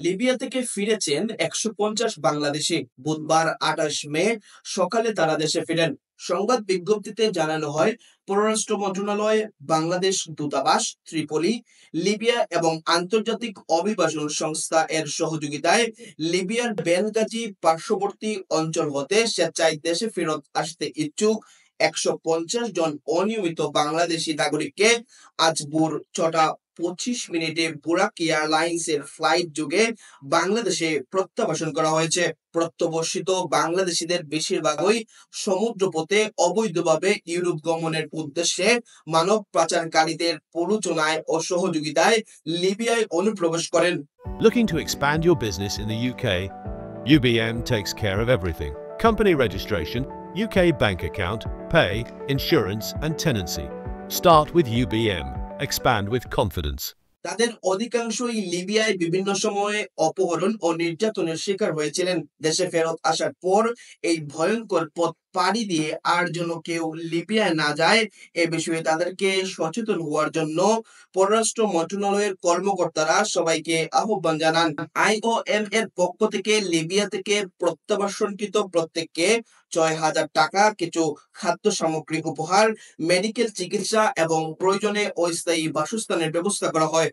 Libya থেকে ফিরেছেন ১৫০ বাংলাদেশি। বুধবার ২৮ মে সকালে তারা দেশে ফিরেন। সংবাদ বিজ্ঞপ্তিতে জানানো হয়, পররাষ্ট্র মন্ত্রণালয়, বাংলাদেশ দূতাবাস, ত্রিপলি, লিবিয়া এবং আন্তর্জাতিক অভিবাসন সংস্থা এর সহযোগিতায় লিবিয়ার বেনগাজি পার্শ্ববর্তী অঞ্চল হতে স্বেচ্ছায় দেশে ফেরত আসতে ইচ্ছুক ১৫০ জন অনিয়মিত বাংলাদেশি নাগরিককে আজ ভোর ৬টা ২৫ মিনিটে বুরাক এয়ারলাইন্সের ফ্লাইট যোগে বাংলাদেশে প্রত্যাবাসন করা হয়েছে। প্রত্যবর্ষিত বাংলাদেশিদের বেশিরভাগই সমুদ্রপথে অবৈধভাবে ইউরোপ গমনের উদ্দেশ্যে মানব পাচারকারীদের প্ররোচনায় ও সহযোগিতায় লিবিয়ায় অনুপ্রবেশ করেন। Looking to expand your business in the UK? UBM takes care of everything. Company registration, UK bank account, pay, insurance and tenancy. Start with UBM. Expand with confidence. তাদের অধিকাংশই লিবিয়ায় বিভিন্ন সময়ে অপহরণ ও নির্যাতনের শিকার হয়েছিলেন। দেশে ফেরত আসার পর এই ভয়ঙ্কর পথ পাড়ি দিয়ে আর যেন কেউ লিবিয়ায় না যায়, এ বিষয়ে তাদেরকে সচেতন হওয়ার জন্য পররাষ্ট্র মন্ত্রণালয়ের কর্মকর্তারা সবাইকে আহ্বান জানান। আইওএম এর পক্ষ থেকে লিবিয়া থেকে প্রত্যাবাসনকৃত প্রত্যেককে ৬,০০০ টাকা, কিছু খাদ্য সামগ্রী উপহার, মেডিকেল চিকিৎসা এবং প্রয়োজনে অস্থায়ী বাসস্থানের ব্যবস্থা করা হয়।